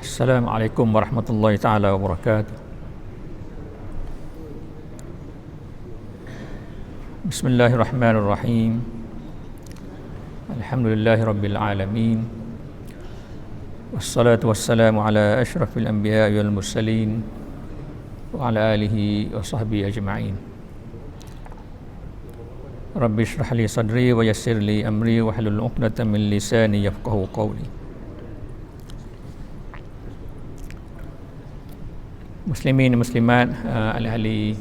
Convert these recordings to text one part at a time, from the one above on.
Assalamualaikum warahmatullahi taala wabarakatuh. Bismillahirrahmanirrahim. Alhamdulillahi rabbil alamin. Wassalatu wassalamu ala asyrafil anbiya'i wal mursalin wa ala alihi wa sahbihi ajma'in. Rabbi shrah li sadri wa yassir li amri wa hlul 'uqdatam min lisani yafqahu qawli. Muslimin dan muslimat, ahli-ahli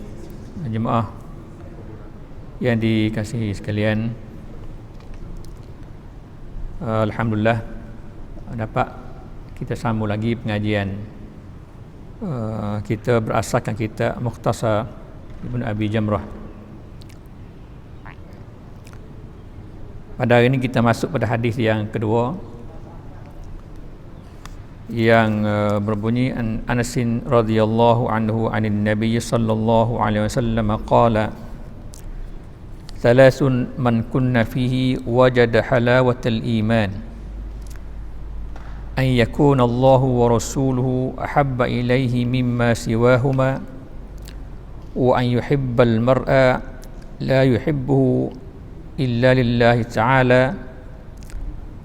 jemaah yang dikasihi sekalian, alhamdulillah dapat kita sambung lagi pengajian kita berasaskan kitab Mukhtasar Ibnu Abi Jamrah. Pada hari ini kita masuk pada hadis yang kedua yang berbunyi Anas radhiyallahu anhu anin Nabi sallallahu alaihi wasallam qala thalathun man kunna fihi wajada halawatal iman an yakuna Allahu wa rasuluhu ahabba ilaihi mimma siwahuma wa an yuhibbal mar'a la yuhibbuhu illa lillahi ta'ala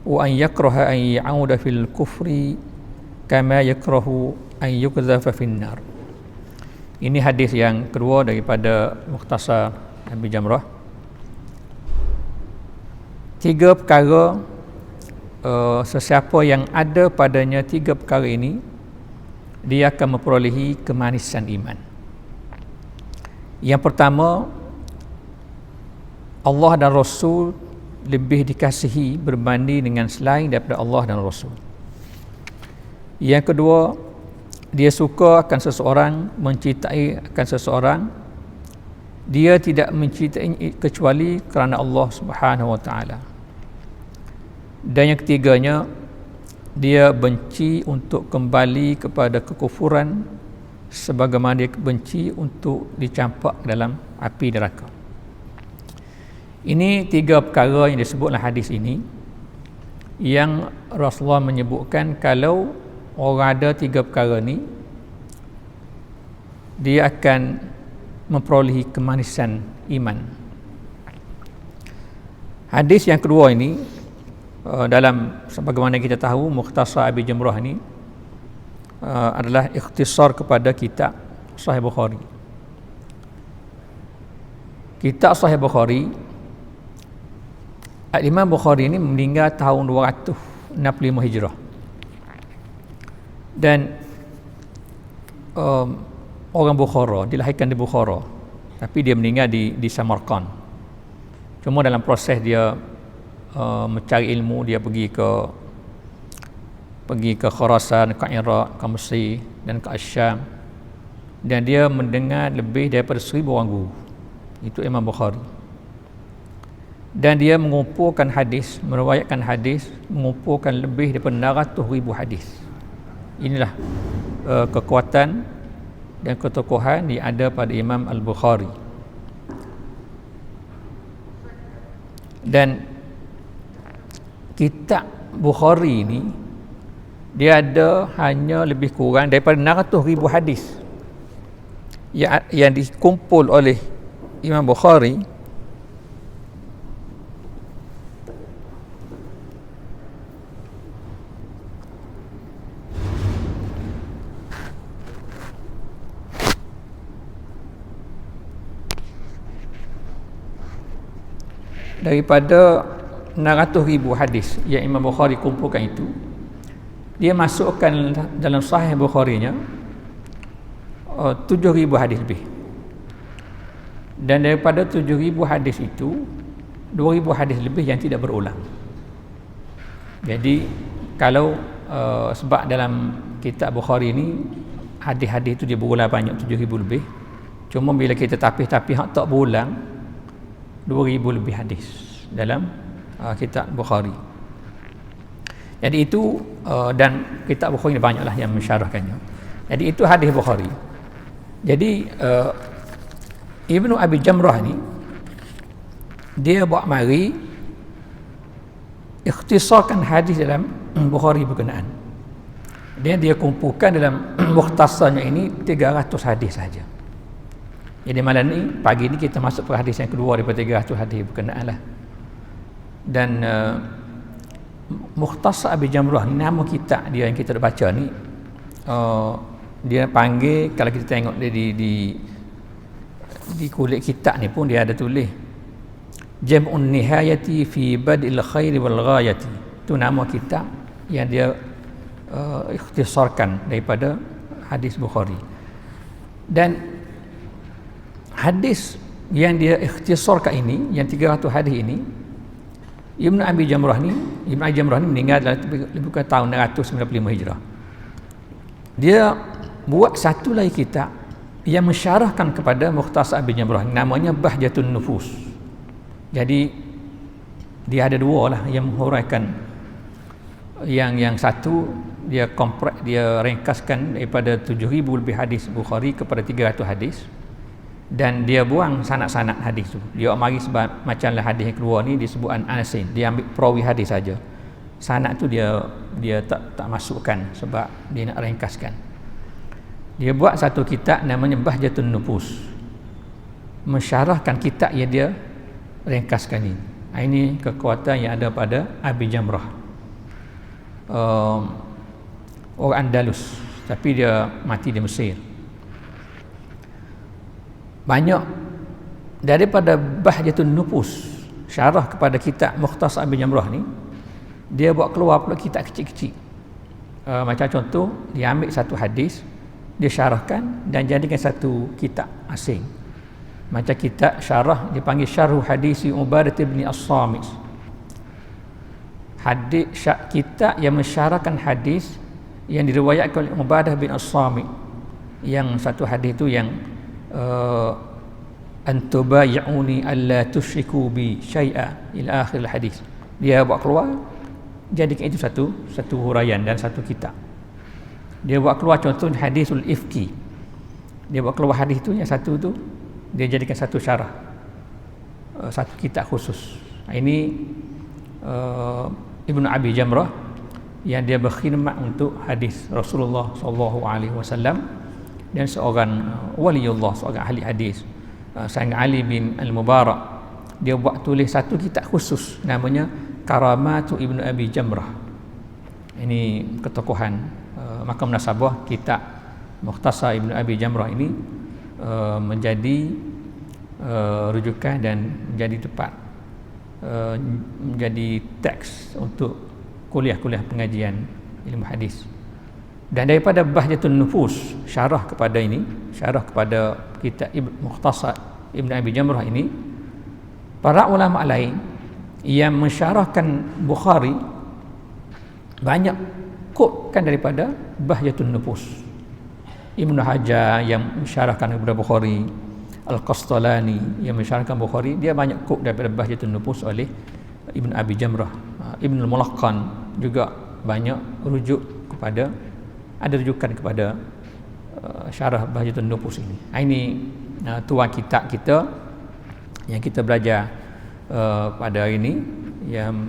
wa an yakraha an ya'uda fil kufri kama yakrahu an yuqdhafa finnar. Ini hadis yang kedua daripada Mukhtasar Abi Jamrah. Tiga perkara, sesiapa yang ada padanya tiga perkara ini, dia akan memperolehi kemanisan iman. Yang pertama, Allah dan Rasul lebih dikasihi berbanding dengan selain daripada Allah dan Rasul. Yang kedua, dia suka akan seseorang, mencintai akan seseorang, dia tidak mencintai kecuali kerana Allah Subhanahu wa taala. Dan yang ketiganya, dia benci untuk kembali kepada kekufuran sebagaimana dia benci untuk dicampak dalam api neraka. Ini tiga perkara yang disebutlah hadis ini, yang Rasulullah menyebutkan kalau orang ada tiga perkara ni, dia akan memperolehi kemanisan iman. Hadis yang kedua ini, dalam sebagaimana kita tahu, Mukhtasar Abi Jamrah ini adalah ikhtisar kepada kitab Sahih Bukhari. Kitab Sahih Bukhari, Imam Bukhari ini meninggal tahun 265 Hijrah. Dan orang Bukhara, dilahirkan di Bukhara, tapi dia meninggal di Samarkand. Cuma dalam proses dia mencari ilmu, dia pergi ke Khurasan, ke Iraq, ke Mesir dan ke Syam, dan dia mendengar lebih daripada 1000 orang guru. Itu Imam Bukhari. Dan dia mengumpulkan hadis, meriwayatkan hadis, mengumpulkan lebih daripada 600,000 hadis. Inilah kekuatan dan ketokohan yang ada pada Imam Al-Bukhari. Dan kitab Bukhari ini, dia ada hanya lebih kurang daripada 600,000 hadis yang dikumpul oleh Imam Bukhari. Daripada 600,000 hadis yang Imam Bukhari kumpulkan itu, dia masukkan dalam Sahih Bukharinya 7,000 hadis lebih. Dan daripada 7,000 hadis itu, 2,000 hadis lebih yang tidak berulang. Jadi kalau sebab dalam kitab Bukhari ini hadis-hadis itu dia berulang banyak, 7,000 lebih. Cuma bila kita tapih-tapih hak tak berulang, 2,000 lebih hadis dalam kitab Bukhari. Jadi itu, dan kitab Bukhari banyaklah yang mensyarahkannya. Jadi itu hadis Bukhari. Jadi Ibnu Abi Jamrah ni, dia buat mari ikhtisarkan hadis dalam Bukhari berkenaan. Dia kumpulkan dalam mukhtasarnya ini 300 hadis saja. Jadi malam ni, pagi ni kita masuk ke hadis yang kedua daripada 300 hadis berkenaan lah. Dan Mukhtasar Abi Jamrah ni nama kitab dia yang kita dah baca ni, dia panggil, kalau kita tengok dia di kulit kitab ni pun dia ada tulis Jam'un Nihayati fi Bad'il Khairi wal Ghayati. Itu nama kitab yang dia ikhtisarkan daripada hadis Bukhari. Dan hadis yang dia ikhtisarkan ini, yang 300 hadis ini, Ibn Abi Jamrah ni meninggal dalam lebih kurang tahun 695 Hijrah. Dia buat satu lagi kitab yang mensyarahkan kepada Mukhtasar Abi Jamrah, namanya Bahjatun Nufus. Jadi dia ada dua lah yang menghuraikan. Yang satu dia ringkaskan daripada 7,000 lebih hadis Bukhari kepada 300 hadis, dan dia buang sanad-sanad hadis tu. Dia mari sebab macamlah hadis yang keluar ni disebut Anasin, dia ambil perawi hadis saja. Sanad tu dia tak masukkan sebab dia nak ringkaskan. Dia buat satu kitab namanya Bahjatun Nufus, mensyarahkan kitab yang dia ringkaskan ini. Ini kekuatan yang ada pada Abi Jamrah, orang Andalus, tapi dia mati di Mesir. Banyak daripada Bahjatun Nufus, syarah kepada kitab Mukhtasar Abi Jamrah ni, dia buat keluar pula kitab kecil-kecil. Macam contoh, dia ambil satu hadis, dia syarahkan dan jadikan satu kitab asing. Macam kitab syarah, dia panggil Syarhu Hadisi Ubadah bin As-Samit. Kitab yang mensyarahkan hadis yang diriwayatkan oleh Ubadah bin As-Samit, yang satu hadis tu yang antubayuni alla tusyriku bi syai'a ila akhir hadis. Dia buat keluar, jadikan itu satu huraian dan satu kitab. Dia buat keluar contoh hadisul ifki, dia buat keluar hadis tu yang satu tu dia jadikan satu syarah, satu kitab khusus. Ini Ibn Abi Jamrah yang dia berkhidmat untuk hadis Rasulullah SAW, dan seorang waliullah, seorang ahli hadis, Sayyid Ali bin Al-Mubarak. Dia buat tulis satu kitab khusus namanya Karamatu Ibn Abi Jamrah. Ini ketokohan, maka munasabah kitab Mukhtasar Ibn Abi Jamrah ini menjadi rujukan dan menjadi tempat, menjadi teks untuk kuliah-kuliah pengajian ilmu hadis. Dan daripada Bahjatun Nufus, syarah kepada kitab Mukhtasar Ibn Abi Jamrah ini, para ulama lain yang mensyarahkan Bukhari banyak kutkan daripada Bahjatun Nufus. Ibnu Hajar yang mensyarahkan kepada Bukhari, Al-Qastalani yang mensyarahkan Bukhari, dia banyak kut daripada Bahjatun Nufus oleh Ibn Abi Jamrah. Ibn Al-Mulaqqan juga banyak ada rujukan kepada syarah Bahjatun Nufus ini. Ini tuan kitab kita yang kita belajar pada hari ini, yang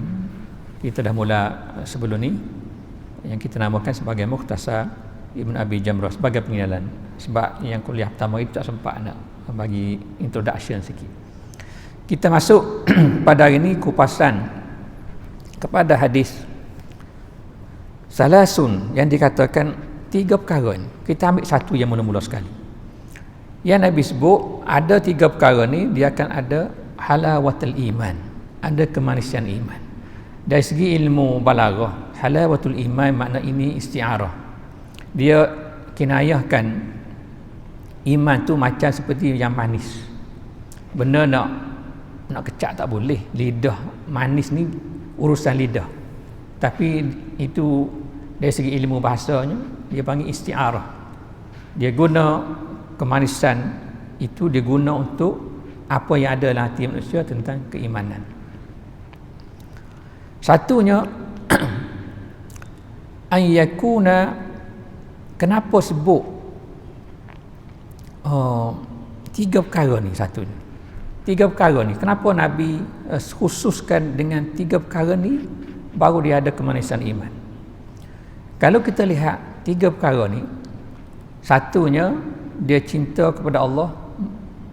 kita dah mula sebelum ni, yang kita namakan sebagai Mukhtasar Ibn Abi Jamrah, sebagai pengenalan. Sebab yang kuliah pertama itu tak sempat nak bagi introduction sikit. Kita masuk pada hari ini kupasan kepada hadis salasun, yang dikatakan 3 perkara ni. Kita ambil satu yang mula-mula sekali. Yang Nabi sebut ada 3 perkara ni, dia akan ada halawatul iman, ada kemanisan iman. Dari segi ilmu balaghah, halawatul iman makna ini isti'arah. Dia kinayahkan iman tu macam seperti yang manis. Benda nak kecak tak boleh. Lidah manis ni urusan lidah. Tapi itu dari segi ilmu bahasanya dia panggil isti'arah. Dia guna kemanisan itu, dia guna untuk apa yang ada dalam hati manusia tentang keimanan. Satunya an yakuna. Kenapa sebut 3 perkara ni? Satu ni 3 perkara ni, kenapa Nabi khususkan dengan 3 perkara ni baru dia ada kemanisan iman? Kalau kita lihat 3 perkara ni, satunya dia cinta kepada Allah.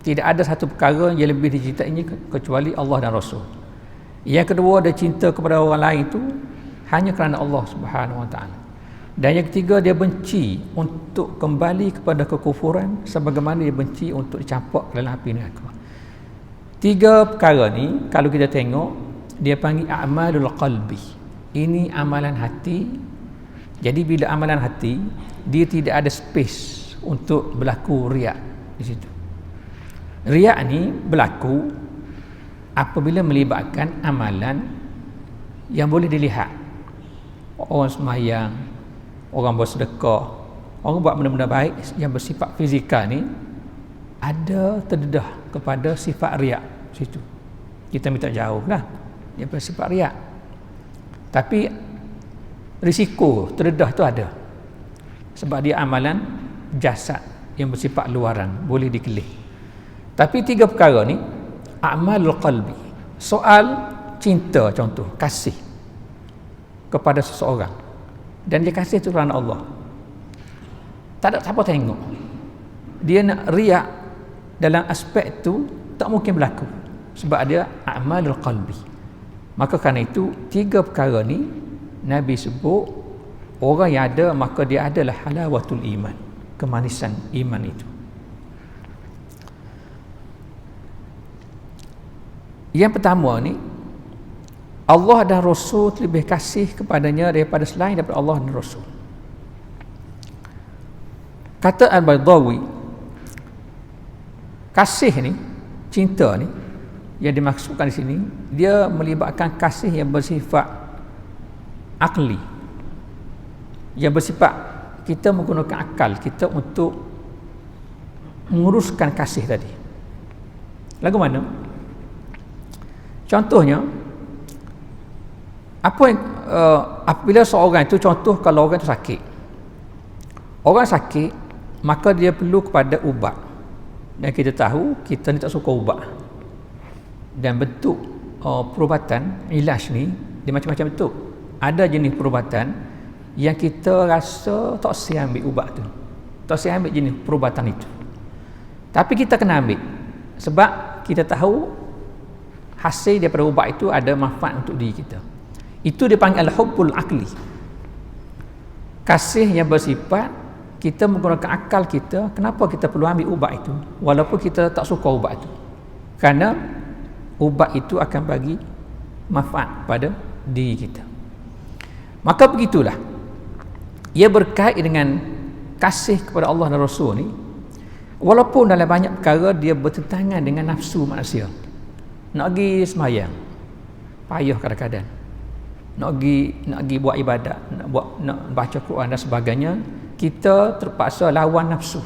Tidak ada satu perkara yang lebih dicintainya kecuali Allah dan Rasul. Yang kedua, dia cinta kepada orang lain itu hanya kerana Allah Subhanahu Wa Taala. Dan yang ketiga, dia benci untuk kembali kepada kekufuran sebagaimana dia benci untuk dicampak dalam api neraka. 3 perkara ni kalau kita tengok, dia panggil a'malul qalbi. Ini amalan hati. Jadi bila amalan hati, dia tidak ada space untuk berlaku riak di situ. Riak ni berlaku apabila melibatkan amalan yang boleh dilihat. Orang sembahyang, orang bersedekah, orang buat benda-benda baik yang bersifat fizikal ni ada terdedah kepada sifat riak situ. Kita minta jauh lah dia bersifat riak. Tapi risiko terdedah tu ada sebab dia amalan jasad yang bersifat luaran, boleh dikelih. Tapi 3 perkara ni a'malul qalbi, soal cinta, contoh kasih kepada seseorang, dan dia kasih tu kerana Allah, tak ada siapa tengok. Dia nak riak dalam aspek tu tak mungkin berlaku sebab dia a'malul qalbi. Maka kerana itu 3 perkara ni Nabi sebut orang yang ada, maka dia adalah halawatul iman, kemanisan iman itu. Yang pertama ni, Allah dan Rasul lebih kasih kepadanya daripada selain daripada Allah dan Rasul. Kata Al-Baydawi, kasih ni, cinta ni yang dimaksudkan di sini, dia melibatkan kasih yang bersifat akli, yang bersifat kita menggunakan akal kita untuk menguruskan kasih tadi. Lagu mana? Contohnya, apa yang apabila seorang itu, contoh kalau orang itu sakit, orang sakit, maka dia perlu kepada ubat, dan kita tahu kita ni tak suka ubat, dan bentuk perubatan ilaj ni dia macam-macam bentuk. Ada jenis perubatan yang kita rasa tak siap ambil ubat tu, tak siap ambil jenis perubatan itu, tapi kita kena ambil sebab kita tahu hasil daripada ubat itu ada manfaat untuk diri kita. Itu dipanggil al-hubbul akli, kasih yang bersifat kita menggunakan akal kita. Kenapa kita perlu ambil ubat itu walaupun kita tak suka ubat itu? Kerana ubat itu akan bagi manfaat pada diri kita. Maka begitulah, ia berkait dengan kasih kepada Allah dan Rasul ni, walaupun dalam banyak perkara dia bertentangan dengan nafsu manusia. Nak pergi sembahyang payah kadang-kadang, nak pergi buat ibadat, nak baca Quran dan sebagainya, kita terpaksa lawan nafsu.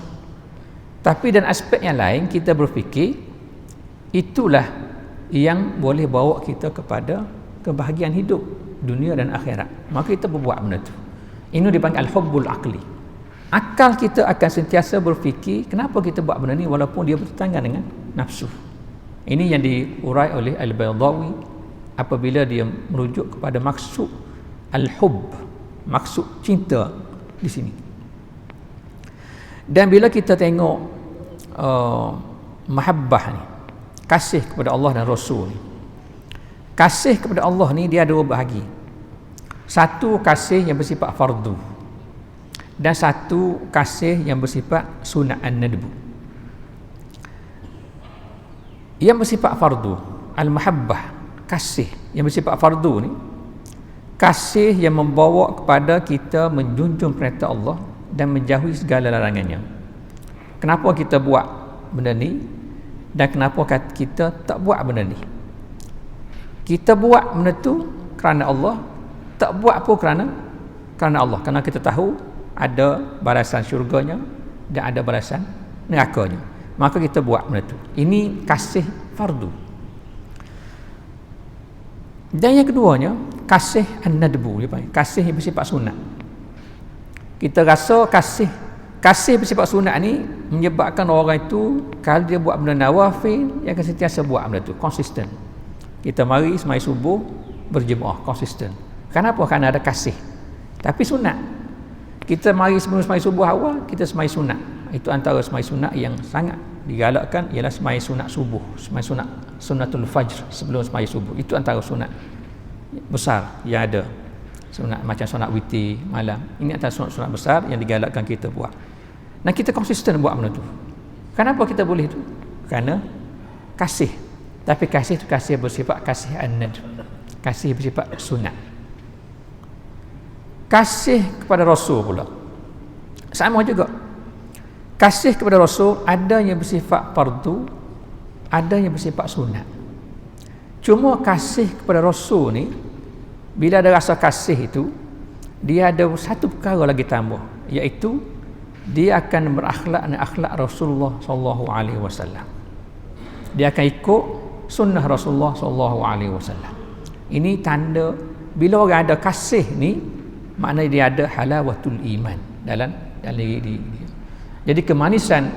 Tapi dan aspek yang lain kita berfikir itulah yang boleh bawa kita kepada kebahagiaan hidup dunia dan akhirat, maka kita berbuat benda tu. Ini dipanggil al-hubbul akli. Akal kita akan sentiasa berfikir kenapa kita buat benda ni walaupun dia bertentangan dengan nafsu. Ini yang diurai oleh Al-Baydawi apabila dia merujuk kepada maksud al-hubb, maksud cinta di sini. Dan bila kita tengok mahabbah ni, kasih kepada Allah dan Rasul ni, kasih kepada Allah ni dia ada 2 bahagi. Satu kasih yang bersifat fardu, dan satu kasih yang bersifat sunat an-nadbu. Yang bersifat fardu, al-mahabbah, kasih yang bersifat fardu ni, kasih yang membawa kepada kita menjunjung perintah Allah dan menjauhi segala larangannya. Kenapa kita buat benda ni dan kenapa kita tak buat benda ni? Kita buat benda tu kerana Allah, tak buat pun kerana Allah, kerana kita tahu ada balasan syurganya dan ada balasan nerakanya, maka kita buat benda tu. Ini kasih fardu. Dan yang keduanya kasih an-nadbu, kasih yang bersifat sunat. Kita rasa kasih bersifat sunat ni menyebabkan orang itu kalau dia buat benda nawafil, dia akan sentiasa buat benda tu, konsisten. Kita mari semai subuh berjemaah, konsisten. Kenapa? Kerana ada kasih. Tapi sunat. Kita mari sebelum sembahyang subuh awal, kita sembahyang sunat. Itu antara sembahyang sunat yang sangat digalakkan ialah sembahyang sunat subuh, sembahyang sunatul fajr sebelum sembahyang subuh. Itu antara sunat besar yang ada. Sunat macam sunat witir malam. Ini antara sunat-sunat besar yang digalakkan kita buat. Dan kita konsisten buat benda tu. Kenapa kita boleh tu? Kerana kasih. Tapi kasih itu kasih bersifat kasih an-nadb. Kasih bersifat sunat. Kasih kepada Rasul pula sama juga. Kasih kepada Rasul ada yang bersifat fardu, ada yang bersifat sunat. Cuma kasih kepada Rasul ni, bila ada rasa kasih itu, dia ada satu perkara lagi tambah, iaitu dia akan berakhlak dengan akhlak Rasulullah sallallahu alaihi wasallam. Dia akan ikut sunnah Rasulullah sallallahu alaihi wasallam. Ini tanda bila orang ada kasih ni, maknanya dia ada halawatul iman dalam diri dia. Jadi kemanisan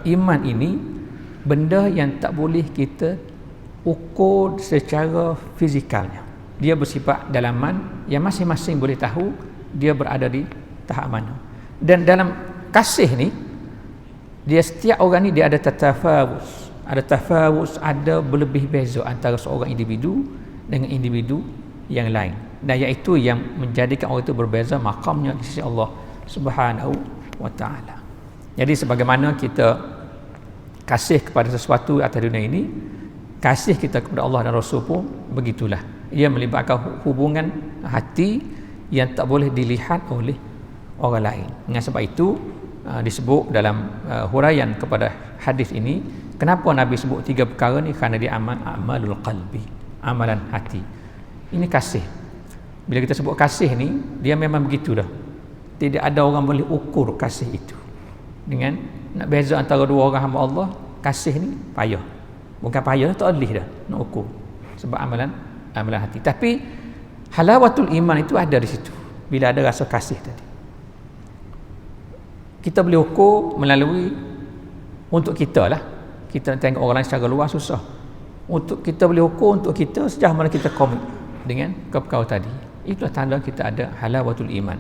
iman ini benda yang tak boleh kita ukur secara fizikalnya. Dia bersifat dalaman yang masing-masing boleh tahu dia berada di tahap mana. Dan dalam kasih ni, dia setiap orang ni dia ada tatafawus. Ada tafawus, ada berlebih beza antara seorang individu dengan individu yang lain. Dan iaitu yang menjadikan orang itu berbeza makamnya di sisi Allah Subhanahu wa taala. Jadi sebagaimana kita kasih kepada sesuatu atas dunia ini, kasih kita kepada Allah dan Rasul pun begitulah. Ia melibatkan hubungan hati yang tak boleh dilihat oleh orang lain. Dengan sebab itu disebut dalam huraian kepada hadis ini, kenapa Nabi sebut 3 perkara ni? Kerana dia amalul qalbi, amalan hati. Ini kasih. Bila kita sebut kasih ni, dia memang begitu dah. Tidak ada orang boleh ukur kasih itu. Dengan nak beza antara dua orang hamba Allah, kasih ni payah. Bukan payah, tak boleh dah nak ukur. Sebab amalan hati. Tapi halawatul iman itu ada di situ. Bila ada rasa kasih tadi. Kita boleh ukur melalui untuk kita lah. Kita tengok orang lain secara luar susah. Untuk kita boleh ukur untuk kita sejauh mana kita komit dengan perkara tadi. Itulah tanda kita ada halawatul iman.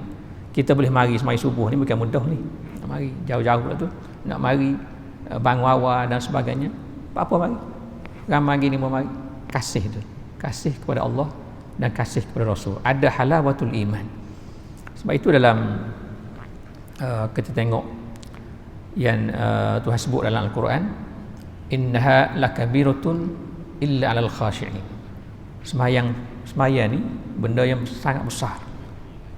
Kita boleh mari semai subuh ni bukan mudah ni. Nak mari jauh-jauh pula tu. Nak mari bangun awal dan sebagainya. Apa mari? Ramai gini mau mari. Kasih tu. Kasih kepada Allah dan kasih kepada Rasul. Ada halawatul iman. Sebab itu dalam kita tengok yang Tuhan sebut dalam Al-Quran, innaha lakabiratun illa 'alal khashi'in. Sembahyang ni benda yang sangat besar.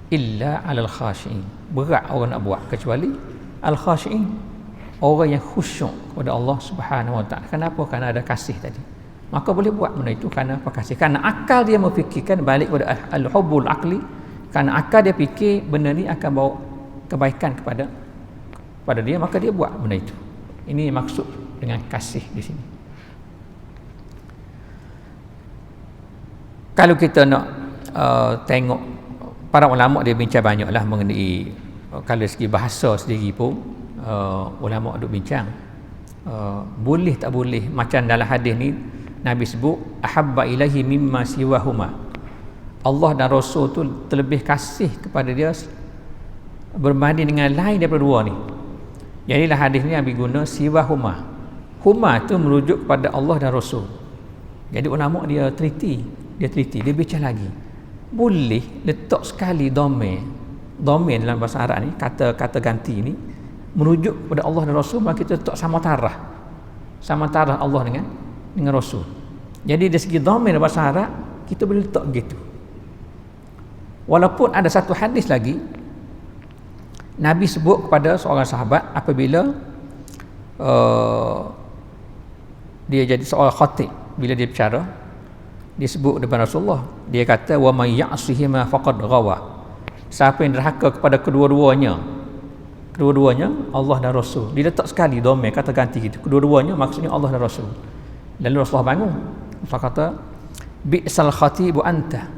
Illa 'alal khashi'in. Berat orang nak buat kecuali al-khashi'in, orang yang khusyuk kepada Allah Subhanahu wa taala. Kenapa? Kerana ada kasih tadi. Maka boleh buat benda itu kerana apa? Kasih. Kerana akal dia memfikirkan, balik kepada al-hubbul aqli, kerana akal dia fikir benda ni akan bawa kebaikan kepada dia, maka dia buat benda itu. Ini maksud dengan kasih di sini. Kalau kita nak tengok, para ulama dia bincang banyaklah mengenai kalau segi bahasa sendiri pun ulama duk bincang boleh tak boleh. Macam dalam hadis ni Nabi sebut ahabba ilahi mimma siwahuma. Allah dan Rasul tu terlebih kasih kepada dia berbanding dengan lain daripada dua ni. Jadilah hadis ni Nabi guna siwahuma. Huma tu merujuk kepada Allah dan Rasul. Jadi ulama dia teliti, dia bincang lagi. Boleh letak sekali domain dalam bahasa Arab ni, kata ganti ni merujuk kepada Allah dan Rasul, maka kita letak sama tarah Allah dengan Rasul. Jadi dari segi domain bahasa Arab kita boleh letak gitu. Walaupun ada satu hadis lagi Nabi sebut kepada seorang sahabat apabila dia jadi seorang khatib, bila dia berbicara dia sebut depan Rasulullah, dia kata wa may ya'sihima faqad ghawa. Siapa yang derhaka kepada kedua-duanya Allah dan Rasul. Dia letak sekali domain kata ganti gitu. Kedua-duanya maksudnya Allah dan Rasul. Lalu Rasulullah bangun. Rasulullah kata bi'sal khatibu anta.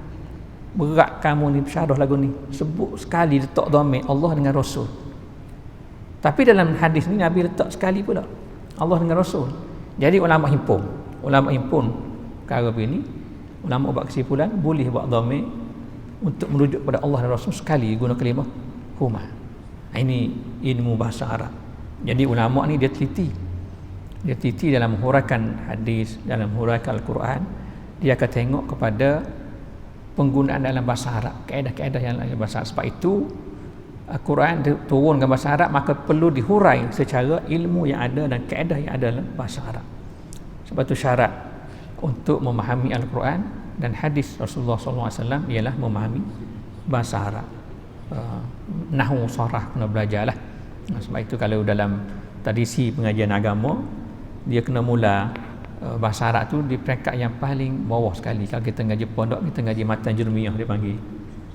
Berat kamu ni bersyarah lagu ni. Sebut sekali letak domain Allah dengan Rasul. Tapi dalam hadis ni Nabi letak sekali pula Allah dengan Rasul. Jadi ulama himpun perkara begini. Ulama buat kesimpulan boleh buat domain untuk merujuk pada Allah dan Rasul sekali guna kalimah huma. Ini ilmu bahasa Arab. Jadi ulama ni dia teliti dalam menghuraikan hadis, dalam menghuraikan Al-Quran. Dia akan tengok kepada penggunaan dalam bahasa Arab, kaedah-kaedah yang dalam bahasa Arab. Sebab itu Al-Quran turun dalam bahasa Arab, maka perlu dihurai secara ilmu yang ada dan kaedah yang ada dalam bahasa Arab. Sebab itu syarat untuk memahami Al-Quran dan hadis Rasulullah SAW ialah memahami bahasa Arab. Nahwu sarah kena belajarlah. Sebab itu kalau dalam tradisi pengajian agama, dia kena mula bahasa Arab tu di peringkat yang paling bawah sekali. Kalau kita ngaji pondok, kita ngaji matan jurmiyah dia panggil.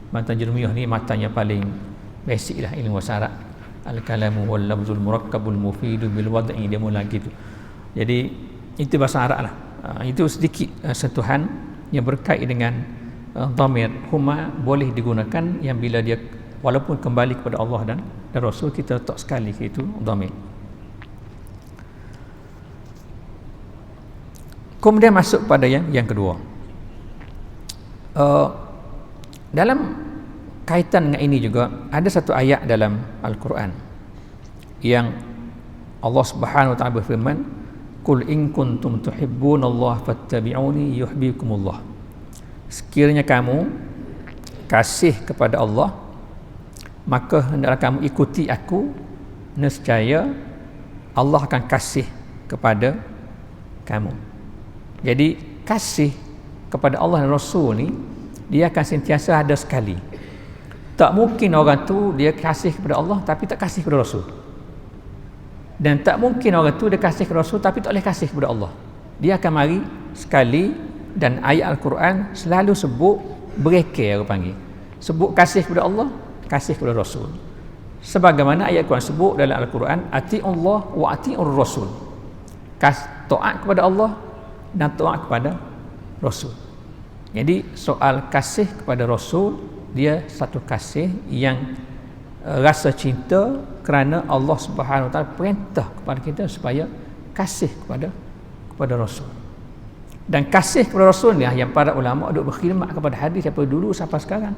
Matan jurmiyah ni matan yang paling basic lah ilmu bahasa Arab. Al-kalamu wal lafzul murakkabul mufidu bil wad'i, dia mula gitu. Jadi itu bahasa Arab lah. Itu sedikit sentuhan yang berkait dengan dhamir huma boleh digunakan yang bila dia walaupun kembali kepada Allah dan Rasul, kita letak sekali itu dhamir. Kemudian masuk pada yang kedua. Dalam kaitan dengan ini juga ada satu ayat dalam Al-Quran yang Allah Subhanahu wa taala berfirman, "Qul in kuntum tuhibbunallaha fattabi'uni yuhibbukumullah." Sekiranya kamu kasih kepada Allah, maka hendaklah kamu ikuti aku, nescaya Allah akan kasih kepada kamu. Jadi kasih kepada Allah dan Rasul ni dia akan sentiasa ada sekali. Tak mungkin orang tu dia kasih kepada Allah tapi tak kasih kepada Rasul. Dan tak mungkin orang tu dia kasih kepada Rasul tapi tak boleh kasih kepada Allah. Dia akan mari sekali, dan ayat Al-Quran selalu sebut berekir, orang panggil. Sebut kasih kepada Allah, kasih kepada Rasul. Sebagaimana ayat Al-Quran sebut dalam Al-Quran, ati'ullah wa ati'ur Rasul. Taat kepada Allah dan taat kepada Rasul. Jadi soal kasih kepada Rasul, dia satu kasih yang rasa cinta kerana Allah Subhanahu Wa Taala perintah kepada kita supaya kasih kepada Rasul. Dan kasih kepada Rasul ni yang para ulama duk berkhidmat kepada hadis daripada dulu sampai sekarang.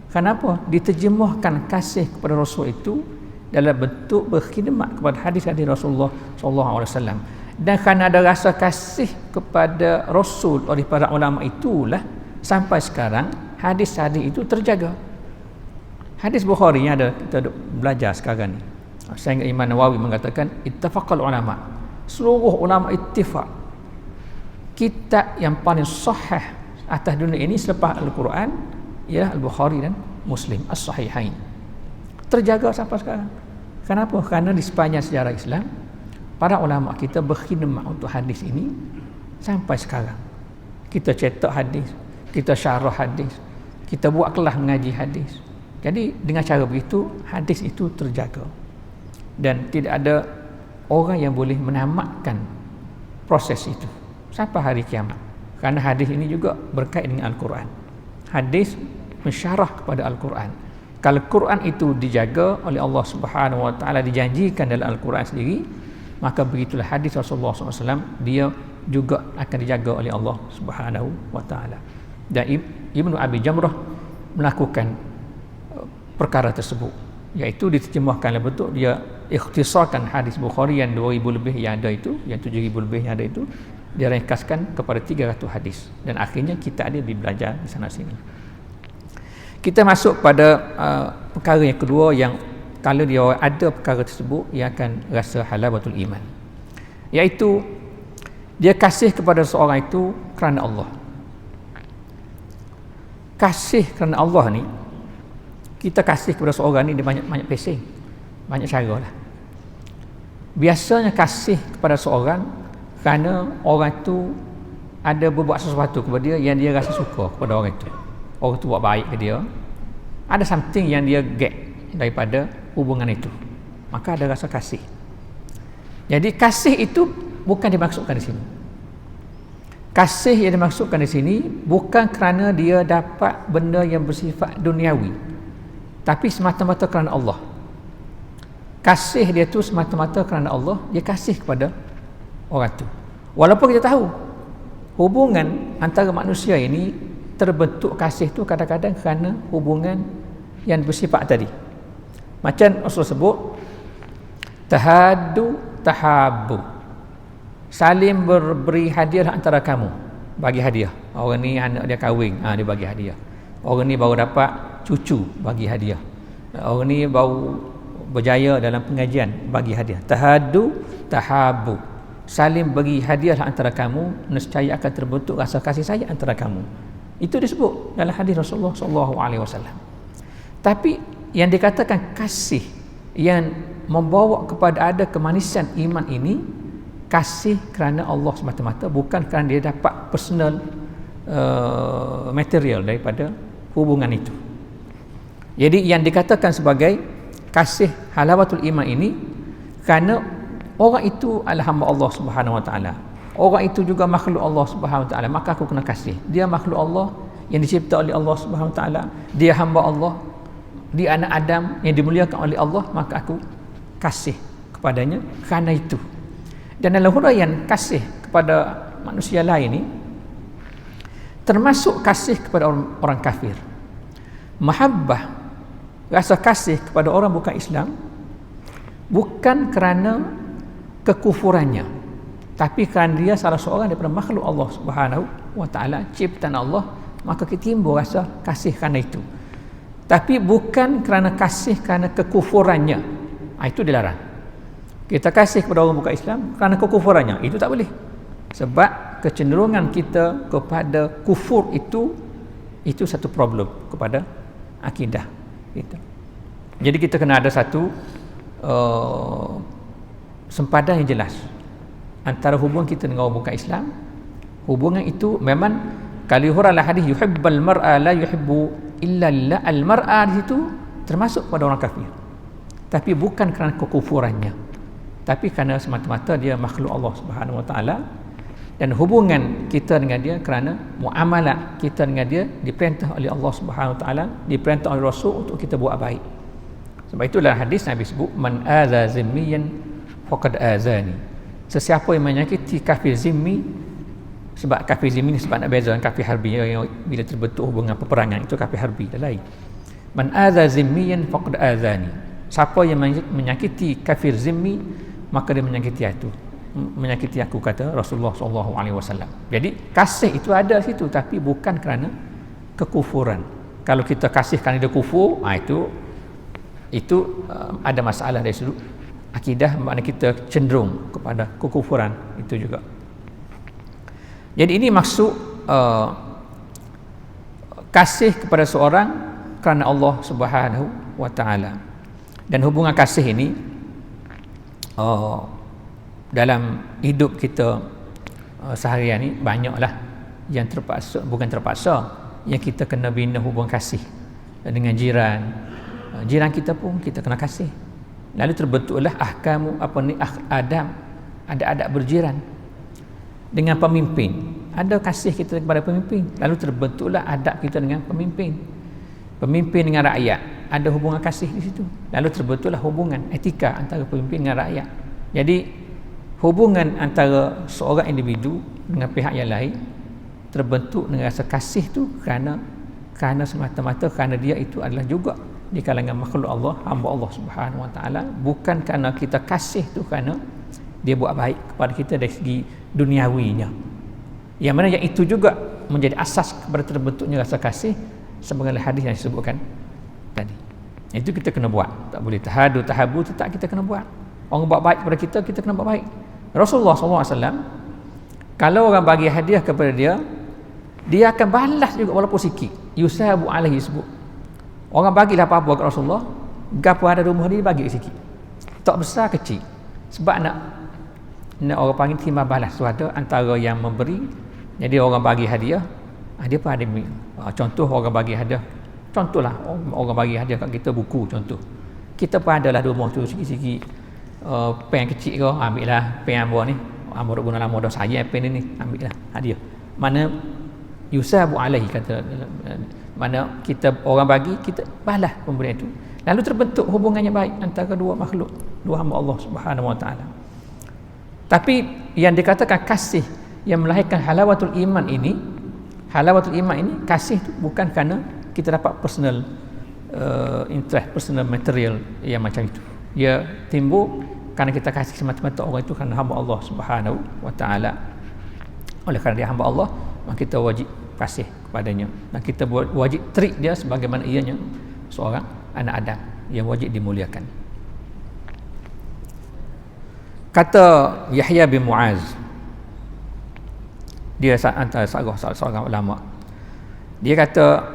Kenapa? Diterjemahkan kasih kepada Rasul itu dalam bentuk berkhidmat kepada hadis-hadis Rasulullah sallallahu alaihi wasallam. Dan kerana ada rasa kasih kepada Rasul oleh para ulama itulah sampai sekarang hadis-hadis itu terjaga. Hadis Bukhari yang ada kita belajar sekarang ni, sehingga Imam Nawawi mengatakan ittafaqal ulama, seluruh ulama ittifaq kitab yang paling sahih atas dunia ini selepas Al-Quran ialah Al-Bukhari dan Muslim, As-Sahihain. Terjaga sampai sekarang. Kenapa? Kerana di sepanjang sejarah Islam para ulama kita berkhidmat untuk hadis ini sampai sekarang. Kita cetak hadis, kita syarah hadis, kita buat kelas mengaji hadis. Jadi dengan cara begitu hadis itu terjaga. Dan tidak ada orang yang boleh menamatkan proses itu sampai hari kiamat. Kerana hadis ini juga berkait dengan Al-Quran. Hadis mensyarah kepada Al-Quran. Kalau Quran itu dijaga oleh Allah Subhanahu Wa Taala, dijanjikan dalam Al-Quran sendiri, maka begitulah hadis Rasulullah SAW, dia juga akan dijaga oleh Allah Subhanahu Wa Taala. Dan Ibnu Abi Jamrah melakukan perkara tersebut, iaitu diterjemahkan dalam bentuk dia ikhtisarkan hadis Bukhari yang 2000 lebih yang ada itu, yang 7000 lebih yang ada itu, dia ringkaskan kepada 300 hadis, dan akhirnya kita ada belajar di sana sini. Kita masuk pada perkara yang kedua, yang kalau dia ada perkara tersebut, ia akan rasa halawatul iman, iaitu dia kasih kepada seorang itu kerana Allah. Kasih kerana Allah ni, kita kasih kepada seorang ni dia banyak pesing, banyak cara lah. Biasanya kasih kepada seorang kerana orang itu ada berbuat sesuatu kepada dia yang dia rasa suka kepada orang itu. Orang itu buat baik ke dia, ada something yang dia get daripada hubungan itu, maka ada rasa kasih. Jadi kasih itu bukan dimaksudkan di sini. Kasih yang dimaksudkan di sini bukan kerana dia dapat benda yang bersifat duniawi, tapi semata-mata kerana Allah. Kasih dia tu semata-mata kerana Allah, dia kasih kepada orang tu. Walaupun kita tahu hubungan antara manusia ini terbentuk kasih tu kadang-kadang kerana hubungan yang bersifat tadi. Macam Rasul sebut, tahaddu tahabbu, saling berberi hadiah antara kamu, bagi hadiah. Orang ni anak dia kahwin, dia bagi hadiah. Orang ni baru dapat cucu, bagi hadiah. Orang ni baru berjaya dalam pengajian, bagi hadiah. Tahaddu tahabbu, saling bagi hadiah antara kamu, nescaya akan terbentuk rasa kasih sayang antara kamu. Itu disebut dalam hadis Rasulullah SAW. Tapi yang dikatakan kasih yang membawa kepada ada kemanisan iman ini, kasih kerana Allah semata-mata, bukan kerana dia dapat personal material daripada hubungan itu. Jadi yang dikatakan sebagai kasih halawatul iman ini kerana orang itu adalah hamba Allah Subhanahu Wa Taala. Orang itu juga makhluk Allah Subhanahu Wa Taala, maka aku kena kasih. Dia makhluk Allah yang dicipta oleh Allah Subhanahu Wa Taala. Dia hamba Allah, dia anak Adam yang dimuliakan oleh Allah, maka aku kasih kepadanya kerana itu. Dan dalam huraian kasih kepada manusia lain ini, termasuk kasih kepada orang kafir. Mahabbah, rasa kasih kepada orang bukan Islam, bukan kerana kekufurannya, tapi kerana dia salah seorang daripada makhluk Allah Subhanahu Wa Taala, ciptaan Allah, maka kita timbul rasa kasih kerana itu. Tapi bukan kerana kasih kerana kekufurannya. Itu dilarang. Kita kasih kepada orang bukan Islam kerana kekufurannya, itu tak boleh. Sebab kecenderungan kita kepada kufur itu satu problem kepada akidah kita. Jadi kita kena ada satu sempadan yang jelas antara hubungan kita dengan orang bukan Islam. Hubungan itu memang kali hurailah hadis, yuhibbal mar'a la yuhibbu illa lillah. Al mar'a di situ termasuk pada orang kafir, tapi bukan kerana kekufurannya, tapi kerana semata-mata dia makhluk Allah Subhanahu Wa Taala, dan hubungan kita dengan dia kerana muamalah kita dengan dia diperintah oleh Allah Subhanahu Wa Taala, diperintah oleh Rasul untuk kita buat baik. Sebab itulah hadis Nabi sebut, man aza zimmiyan faqad azani. Sesiapa yang menyakiti kafir zimmi, sebab kafir zimmi ni sebab nak beza dengan kafir harbi yang bila terbentuk hubungan peperangan, itu kafir harbi dah lain. Man aza zimmiyan faqad azani. Siapa yang menyakiti kafir zimmi, maka dia menyakiti aku, kata Rasulullah SAW. Jadi kasih itu ada situ, tapi bukan kerana kekufuran. Kalau kita kasih kerana dia kufur, itu ada masalah dari sudut akidah, makna kita cenderung kepada kekufuran itu juga. Jadi ini maksud kasih kepada seorang kerana Allah Subhanahu Wa Taala. Dan hubungan kasih ini dalam hidup kita seharian ni banyaklah yang terpaksa, bukan terpaksa, yang kita kena bina hubungan kasih dengan jiran. Jiran kita pun kita kena kasih. Lalu terbentuklah ahkamu adab, ada adab berjiran. Dengan pemimpin, ada kasih kita kepada pemimpin, lalu terbentuklah adab kita dengan pemimpin. Pemimpin dengan rakyat, ada hubungan kasih di situ, lalu terbentuklah hubungan etika antara pemimpin dengan rakyat. Jadi hubungan antara seorang individu dengan pihak yang lain terbentuk dengan rasa kasih tu kerana semata-mata kerana dia itu adalah juga di kalangan makhluk Allah, hamba Allah Subhanahu Wa Taala, bukan kerana kita kasih tu kerana dia buat baik kepada kita dari segi duniawinya. Yang mana yang itu juga menjadi asas kepada terbentuknya rasa kasih, sebagaimana hadis yang disebutkan tadi. Itu kita kena buat. Tak boleh tahadu tahabu, tetap kita kena buat. Orang buat baik kepada kita, kita kena buat baik. Rasulullah SAW, kalau orang bagi hadiah kepada dia, dia akan balas juga walaupun sikit. Yusabu alaihi sebut. Orang bagilah apa-apa kepada Rasulullah, gapo ada rumah dia bagi sikit. Tak besar kecil. Sebab nak orang panggil timbal balas. So ada antara yang memberi, jadi orang bagi hadiah, dia pun ada. Contoh orang bagi hadiah, contohlah orang bagi hadiah kat kita buku, contoh. Kita pun adalah rumah tu sikit-sikit pen kecil ke, ambillah pen ambo ni, ambo dah guna lama dah, saya pen ni ambillah hadiah. Mana yusabu alaihi, kata mana kita orang bagi, kita balas pemberian itu, lalu terbentuk hubungan yang baik antara dua makhluk, dua hamba Allah Subhanahu Wa Taala. Tapi yang dikatakan kasih yang melahirkan halawatul iman ini, kasih itu bukan kerana kita dapat personal interest personal material yang macam itu. Dia timbul kerana kita kasih semata-mata orang itu kerana hamba Allah Subhanahu wa taala. Oleh kerana dia hamba Allah, maka kita wajib kasih kepadanya dan kita wajib treat dia sebagaimana ianya seorang anak Adam yang wajib dimuliakan. Kata Yahya bin Muaz, dia antara seorang ulama, dia kata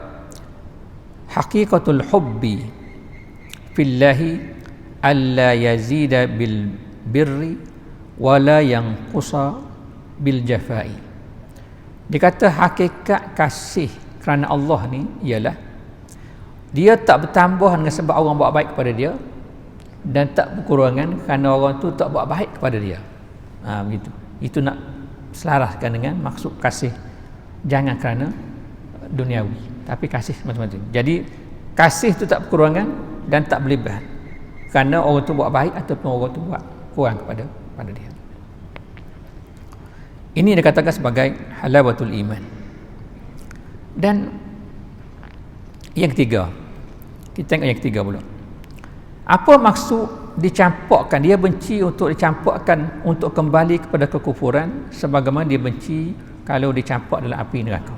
haqiqatul hubbi fillahi alla yazida bil birri wala yanqusa bil jafai. Dia kata hakikat kasih kerana Allah ni ialah dia tak bertambah dengan sebab orang buat baik kepada dia dan tak berkurangan kerana orang tu tak buat baik kepada dia. Begitu. Itu nak selaraskan dengan maksud kasih jangan kerana duniawi, tapi kasih macam-macam. Jadi kasih tu tak berkurangan dan tak berlebihan kerana orang tu buat baik ataupun orang tu buat kurang kepada dia. Ini dikatakan sebagai halawatul iman. Dan yang ketiga, kita tengok yang ketiga pula. Apa maksud dicampakkan? Dia benci untuk dicampakkan untuk kembali kepada kekufuran sebagaimana dia benci kalau dicampak dalam api neraka.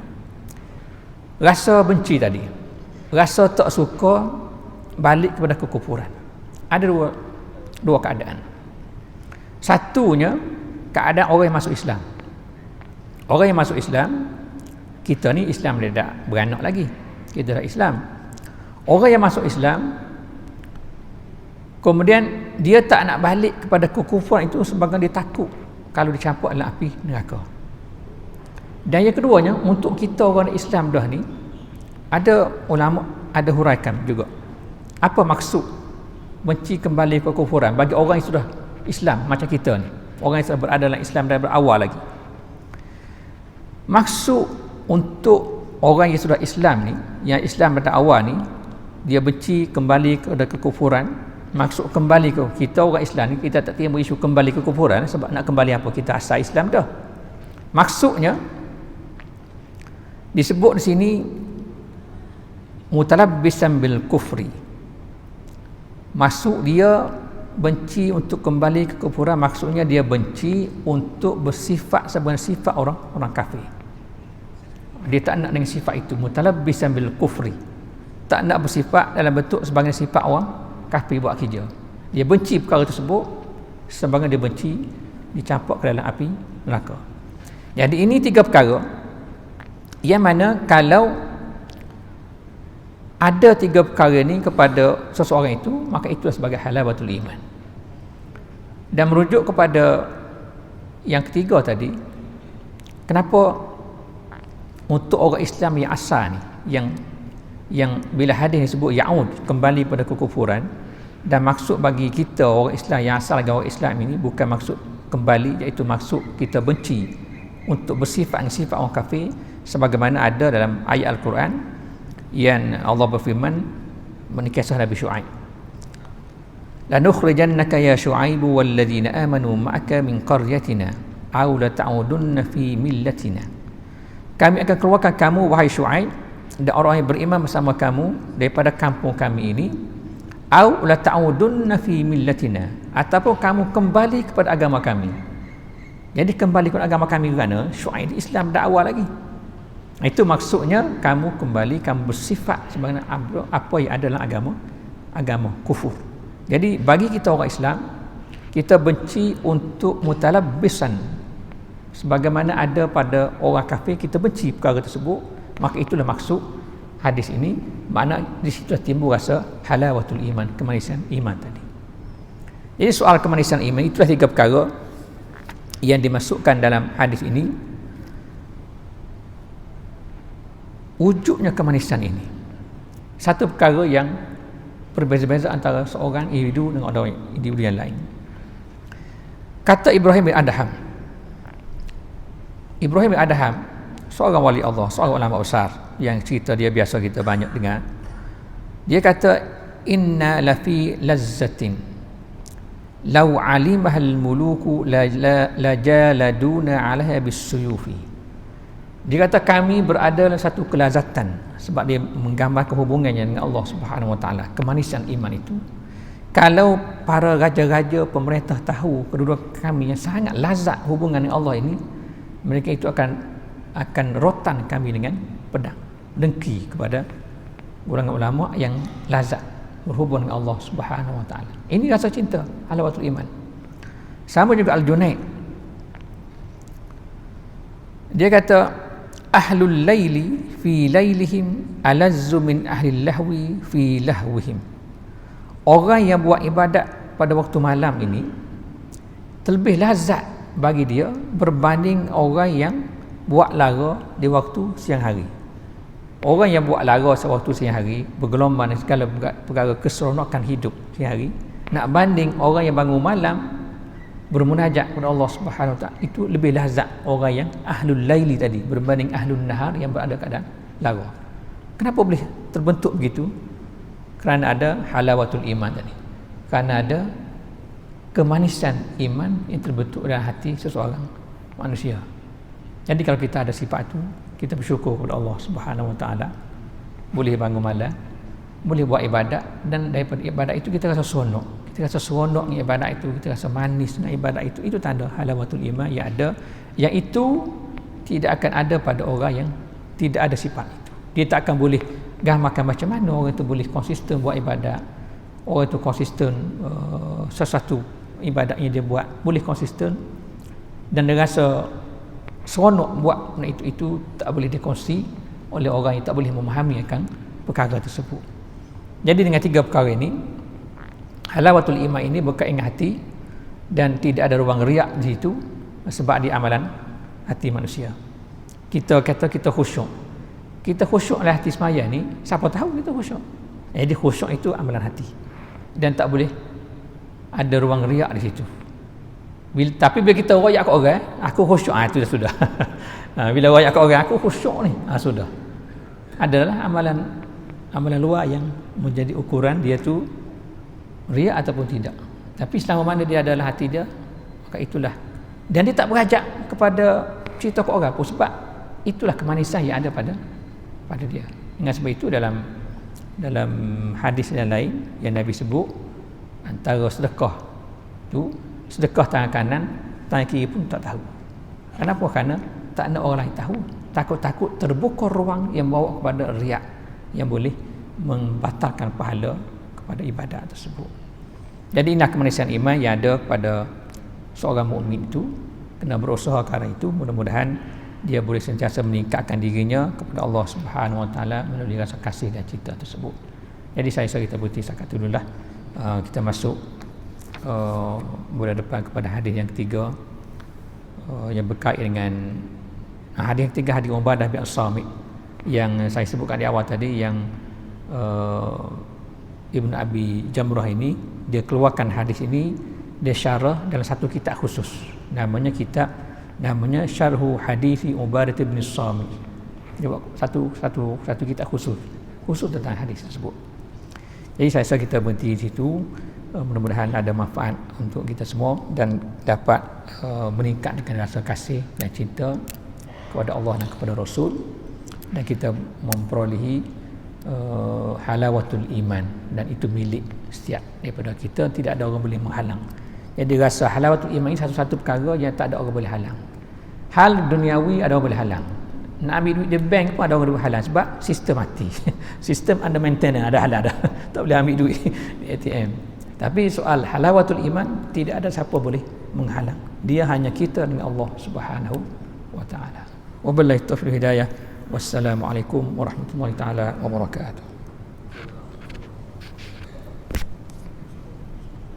Rasa benci tadi, rasa tak suka balik kepada kekufuran. Ada dua keadaan. Satunya keadaan orang yang masuk Islam. Orang yang masuk Islam, kita ni Islam dia tak beranak lagi, kita dah Islam. Orang yang masuk Islam kemudian dia tak nak balik kepada kekufuran itu sebab dia takut kalau dicampak dalam api neraka. Dan yang keduanya, untuk kita orang Islam dah ni, ada ulama ada huraikan juga apa maksud benci kembali ke kekufuran bagi orang yang sudah Islam macam kita ni, orang yang sudah berada dalam Islam dari berawal lagi. Maksud untuk orang yang sudah Islam ni, yang Islam pada awal ni, dia benci kembali kepada kekufuran. Maksud kembali ke kita orang Islam ni, kita tak terima isu kembali ke kekufuran sebab nak kembali apa, kita asal Islam dah. Maksudnya disebut di sini mutalabbisan bil kufri. Maksud dia benci untuk kembali ke kekufuran, maksudnya dia benci untuk bersifat sebenarnya sifat orang kafir. Dia tak nak dengan sifat itu, mutalabbisan bil kufri. Tak nak bersifat dalam bentuk sebagai sifat orang kafir buat kerja. Dia benci perkara tersebut sebab dia benci dicampak ke dalam api neraka. Jadi ini tiga perkara yang mana kalau ada tiga perkara ni kepada seseorang itu, maka itu sebagai halawatul iman. Dan merujuk kepada yang ketiga tadi, kenapa untuk orang Islam yang asal ni, yang bila hadis disebut ya'ud, kembali pada kekufuran, dan maksud bagi kita orang Islam yang asal lagi orang Islam ini bukan maksud kembali, iaitu maksud kita benci untuk bersifat sifat orang kafir sebagaimana ada dalam ayat Al-Quran yang Allah berfirman menikisah Nabi Syuaib, lanukhrijannaka ya Syuaibu walladzina amanu ma'aka min qaryatina aw la ta'udunna fi millatina. Kami akan keluarkan kamu wahai Syuaib dan orang yang beriman bersama kamu daripada kampung kami ini, aw la ta'udunna fi millatina, ataupun kamu kembali kepada agama kami. Jadi kembali kepada agama kami kerana Syuaib Islam dah awal lagi. Itu maksudnya kamu kembali, kamu bersifat sebagaimana apa yang ada dalam agama kufur. Jadi bagi kita orang Islam, kita benci untuk mutalabbisan sebagaimana ada pada orang kafir, kita benci perkara tersebut. Maka itulah maksud hadis ini, makna di situ timbul rasa halawatul iman, kemanisan iman tadi. Jadi soal kemanisan iman, itulah tiga perkara yang dimasukkan dalam hadis ini. Wujudnya kemanisan ini satu perkara yang berbeza-beza antara seorang individu dengan orang individu yang lain. Kata Ibrahim bin Adham, Ibrahim bin Adham seorang wali Allah, seorang ulama besar yang cerita dia biasa kita banyak dengar. Dia kata inna lafi lazzatin law alimahal muluku la jaladuna 'alaiha bisuyufi. Dia kata kami berada dalam satu kelazatan, sebab dia menggambarkan hubungannya dengan Allah Subhanahu Wa Taala, kemanisan iman itu. Kalau para raja-raja pemerintah tahu kedua kami yang sangat lazat hubungan dengan Allah ini, mereka itu akan rotan kami dengan pedang, dengki kepada golongan ulama yang lazat berhubung dengan Allah Subhanahu Wa Taala. Ini rasa cinta, halawatul iman. Sama juga Al-Junaid. Dia kata ahlul laili fi lailihim alazzu min ahlil lahwi fi lahwihim. Orang yang buat ibadat pada waktu malam ini terlebih lazat bagi dia berbanding orang yang buat lara di waktu siang hari. Orang yang buat lara sewaktu siang hari, bergelombang dan segala perkara keseronokan hidup siang hari, nak banding orang yang bangun malam bermunajat kepada Allah Subhanahu Wa Taala, itu lebih lazat orang yang ahlul laili tadi berbanding ahlul nahar yang berada keadaan lara. Kenapa boleh terbentuk begitu? Kerana ada halawatul iman tadi, kerana ada kemanisan iman yang terbentuk dalam hati seseorang manusia. Jadi kalau kita ada sifat itu, kita bersyukur kepada Allah Subhanahu Wa Taala, boleh bangun malam, boleh buat ibadat, dan daripada ibadat itu kita rasa seronok. Kita rasa seronok dengan ibadat itu, kita rasa manis dengan ibadat itu. Itu tanda halawatul iman yang ada, yang itu tidak akan ada pada orang yang tidak ada sifat itu. Dia tak akan boleh gambarkan macam mana orang itu boleh konsisten buat ibadat, orang itu konsisten sesuatu ibadat yang dia buat boleh konsisten, dan dia rasa seronok buat itu tak boleh dikongsi oleh orang yang tak boleh memahami akan perkara tersebut. Jadi dengan tiga perkara ini, halawatul iman ini berkait dengan hati dan tidak ada ruang riak di situ, sebab di amalan hati manusia. Kita kata kita khusyuk. Kita khusyuk dalam hati semaya ni, siapa tahu kita khusyuk. Jadi khusyuk itu amalan hati dan tak boleh ada ruang riak di situ. Tapi bila kita royak ke orang, aku khusyuk, itu dah sudah. Bila royak ke orang, aku khusyuk ni, sudah. Adalah amalan luar yang menjadi ukuran dia tu riak ataupun tidak. Tapi selama mana dia adalah hati dia, maka itulah. Dan dia tak berajak kepada cerita ke orang pun, sebab itulah kemanisan yang ada pada dia. Dengan sebab itu dalam hadis yang lain yang Nabi sebut, antara sedekah tu, sedekah tangan kanan, tangan kiri pun tak tahu. Kenapa? Kerana tak nak orang lain tahu. Takut-takut terbuka ruang yang bawa kepada riak yang boleh membatalkan pahala kepada ibadat tersebut. Jadi inilah kemanisan iman yang ada kepada seorang mukmin itu. Kena berusaha kerana itu. Mudah-mudahan dia boleh sentiasa meningkatkan dirinya kepada Allah Subhanahu Wa Taala melalui rasa kasih dan cinta tersebut. Jadi saya rasa kita berhenti setakat dululah. Kita masuk bulan depan kepada hadis yang ketiga, yang berkait dengan hadis yang ketiga, hadis Ubadah bin As-Samit yang saya sebutkan di awal tadi, yang Ibn Abi Jamrah ini dia keluarkan hadis ini, dia syarah dalam satu kitab khusus, namanya Syarhu Hadisi Ubadah bin As-Samit. Dia buat satu kitab khusus tentang hadis tersebut. Jadi saya rasa kita berhenti di situ. Mudah-mudahan ada manfaat untuk kita semua dan dapat meningkatkan rasa kasih dan cinta kepada Allah dan kepada Rasul, dan kita memperolehi halawatul iman, dan itu milik setiap daripada kita, tidak ada orang boleh menghalang. Jadi rasa halawatul iman ini satu-satu perkara yang tak ada orang boleh halang. Hal duniawi ada orang boleh halang. Nak ambil duit di bank pun ada orang boleh halang, sebab sistem mati. Sistem under maintenance, ada halang dah. Tak boleh ambil duit di ATM. Tapi soal halawatul iman, tidak ada siapa boleh menghalang. Dia hanya kita dengan Allah Subhanahu Wa Taala. Wabillahi taufiq hidayah. Wassalamualaikum warahmatullahi taala wabarakatuh.